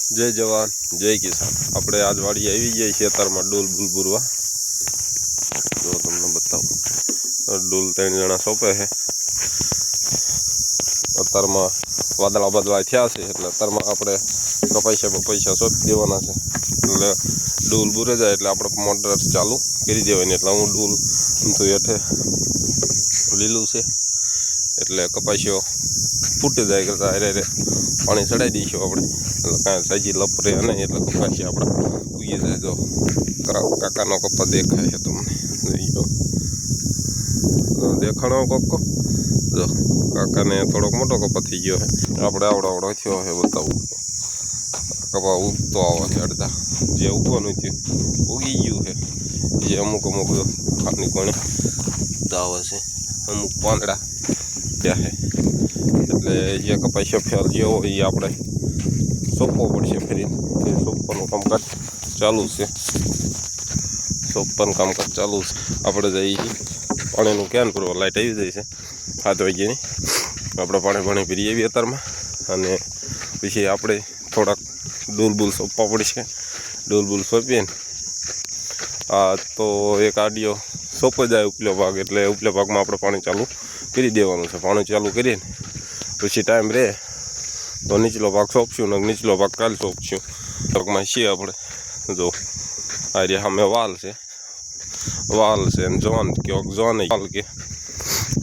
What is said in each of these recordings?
जय जवान जय किसान। આપણે આજ વાડી આવી ગઈ ખેતરમાં ડોલ બુલ બુરવા જો તમને બતાવું ડોલ 3 જણા સોંપે છે અત્યારમાં વાદળા બદલા થયા છે એટલે અત્યારમાં આપણે પૈસા સોંપી દેવાના છે એટલે ડોલ બુરે જાય એટલે આપણે મોટર ચાલુ કરી દેવાની એટલે હું ડોલ તો હેઠે લીલું છે એટલે કપાસ્યો ફૂટી જાય કરતા અરે પાણી ચડાવી દઈશું આપણે એટલે કાંઈ સાજી લપરે નહીં એટલે કપાસી આપણે ઉગી જાય જો કાકાનો કપ્પા દેખાય છે તમને જો દેખાણો કપ્પો જો કાકાને થોડોક મોટો કપ્પા થઈ ગયો છે આપણે આવડો થયો છે બતાવું કપા ઉગતો આવે છે અડધા જે ઉગવાનું થયું ઉગી ગયું છે જે અમુક ખાની કોણે આવે છે અમુક પાંદડા ત્યાં છે એટલે જે કપાસ્યો ફેલ જેવો એ આપણે સોંપવો પડશે ફરી એ સોંપવાનું કામકાજ ચાલુ છે આપણે જઈએ પાણીનું ક્યાન પૂરવા લાઇટ આવી જાય છે 7 વાગ્યાની આપણે પાણી પીરી આવીએ અત્યારમાં અને પછી આપણે થોડાક ડોલ સોંપવા પડશે ડોલ સોંપીએ ને આ તો એક આડિયો સોંપો જાય ઉપલો ભાગ એટલે ઉપલા ભાગમાં આપણે પાણી ચાલુ કરી દેવાનું છે પાણી ચાલુ કરીને પછી ટાઈમ રહે તો નીચલો ભાગ સોંપશું ને નીચલો ભાગ કાલ સોંપશું ભાગમાં છીએ આપણે જો આ રહ્યા સામે વાલ છે ને જોન કે વાલ કે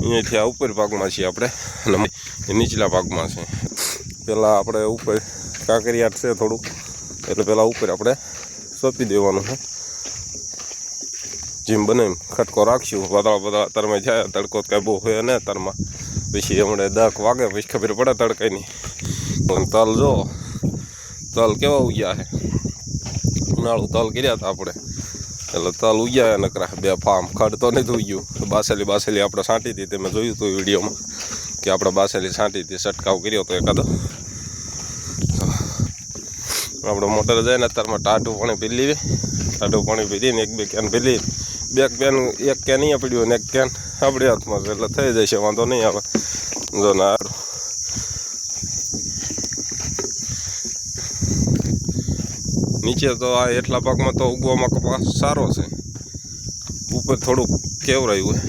અહીંયાથી આ ઉપર ભાગમાં છીએ આપણે અને નીચલા ભાગમાં છે પહેલાં આપણે ઉપર કાંકરિયાટ છે થોડુંક એટલે પહેલાં ઉપર આપણે સોંપી દેવાનું છે જેમ બને એમ ખટકો રાખશું વાદળા તરમાં જાય તડકો કાંઈ બહુ હોય ને તરમાં પછી હમણાં 10 વાગે પછી ખબર પડે તડકાની પણ તલ જો તલ કેવા ઉગ્યા છે ઉનાળું તલ કર્યા હતા આપણે એટલે તલ ઉગ્યા નકરા 2 ફાર્મ ખડ તો નથી ઉગ્યું બાસેલી આપણે છાંટી હતી તમે જોયું હતું વિડીયોમાં કે આપણે બાસેલી છાંટી હતી છંટકાવ કર્યો હતો એકાદો આપણે મોટર જાય ને અત્યારમાં ટાઢું પાણી પી લેવી ટાઢું પાણી પીને 1-2 કેન પી લઈ 2 કેન 1 કેન અહીંયા પડ્યું ને 1 કેન આપણી હાથમાં છે એટલે થઈ જશે વાંધો નહીં આવે જો ના નીચે તો આ એટલા ભાગમાં તો ઉગવામાં કપાસ સારો છે ઉપર થોડુંક કેવરાયું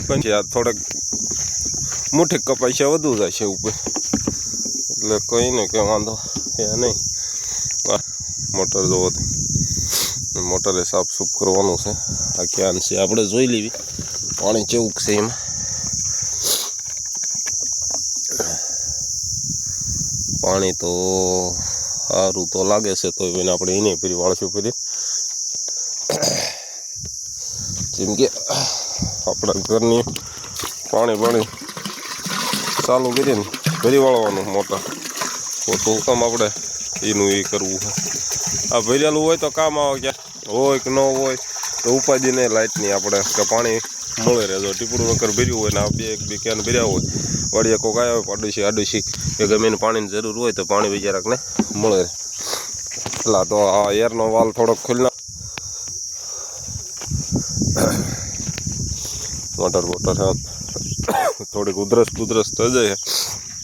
હોય પછી આ થોડેક મુઠ્ઠી કપાસ્યા વધુ જાય છે ઉપર એટલે કંઈ ને કંઈ વાંધો એ નહીં મોટર જોવો મોટરે સાફ સૂફ કરવાનું છે આ ક્યાન છે આપણે જોઈ લેવી પાણી કેવું છે એમાં પાણી તો સારું તો લાગે છે તો એને આપણે એને ફરી વાળશું ફરી જેમ કે આપણા ઘરની પાણી ચાલુ કરીને ફરી વાળવાનું મોટા તો કામ આપણે એનું એ કરવું છે આ ભરેલું હોય તો કામ આવે ક્યાં હોય કે ન હોય તો ઉપાધિને લાઇટની આપણે કે પાણી મળે રહે જો ટીપડું નકર ભર્યું હોય ને આ 2 કેન ભર્યા હોય વાડીએ કોક આવ્યા હોય આડોશી કે ગમે એને પાણીની જરૂર હોય તો પાણી બિચારાકને મળે રહે એટલા તો આ એરનો વાલ થોડોક ખુલ્લા મોટર થોડીક ઉધરસ થઈ જાય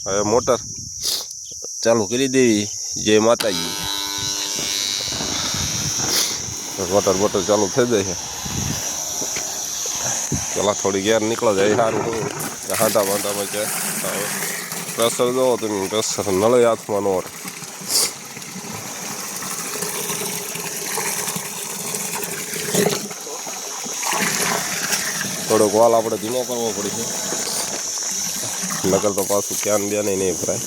હવે મોટર ચાલુ કરી દેવી જય માતાજી મોટર ચાલુ થઈ જાય પેલા થોડી ગેર નીકળો જાય સારું હાંટામાં છે પ્રેશર જોવો તમે પ્રેશર નળે હાથમાં ન થોડોક વાલ આપણે ધીમો કરવો પડશે નકર તો પાછું ક્યાન બેન નહીં ભરાય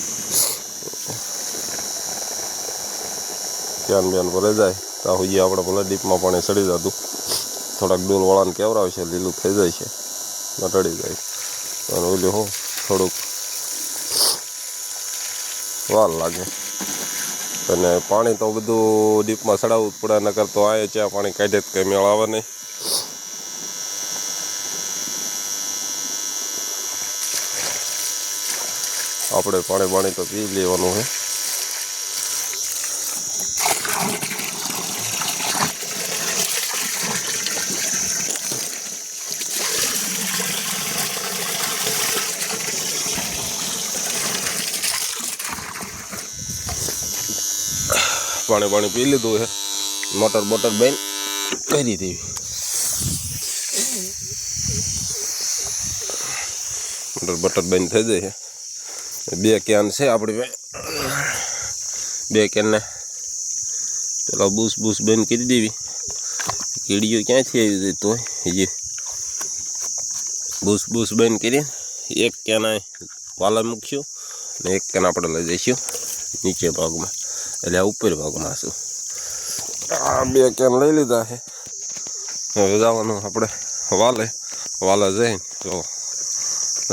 ક્યાન ભરાઈ જાય તો સુધી આપણે ભલે ડીપમાં પાણી ચડી જતું થોડાક ડોલવાળાને કેવરાવશે લીલું થઈ જાય છે નટડી જાય અને ઓલું હું થોડુંક વાર લાગે અને પાણી તો બધું ડીપમાં ચડાવવું જ પડે નકર તો આ ચા પાણી કાઢે જ કંઈ મેળ આવે નહીં આપણે પાણી તો પી લેવાનું છે પાણી પી લીધું છે, મોટર બોટર બંધ કરી દેવી. મોટર બોટર બંધ થઈ જાય છે. 2 કેન છે આપણી પાસે. 2 કેનને પેલા બૂસ બંધ કરી દેવી. કીડીઓ ક્યાંથી આવી જાય તો એ બૂસ બંધ કરીને 1 કેન વાલા મૂકશું ને 1 કેન આપણે લઈ જઈશું નીચે ભાગમાં, એટલે આ ઉપર ભાગમાં છું. આ 2 કેન લઈ લીધા છે. હવે જવાનું આપણે વાલે જઈને જો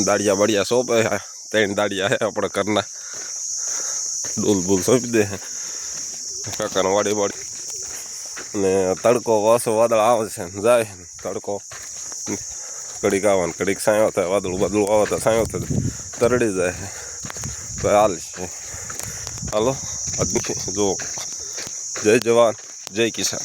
દાડિયા સોંપે 3 દાડિયા છે આપણે ઘરના. ડૂલ સોંપી દે કાકાને વાડી અને તડકો વાસો વાદળ આવે છે જાય તડકો ઘડીક આવવાનું ઘડીક સાયો થાય, વાદળું આવે તો સાયો થાય તરડી જાય. તો હાલ છે હાલો જો જય જવાન જય કિસાન.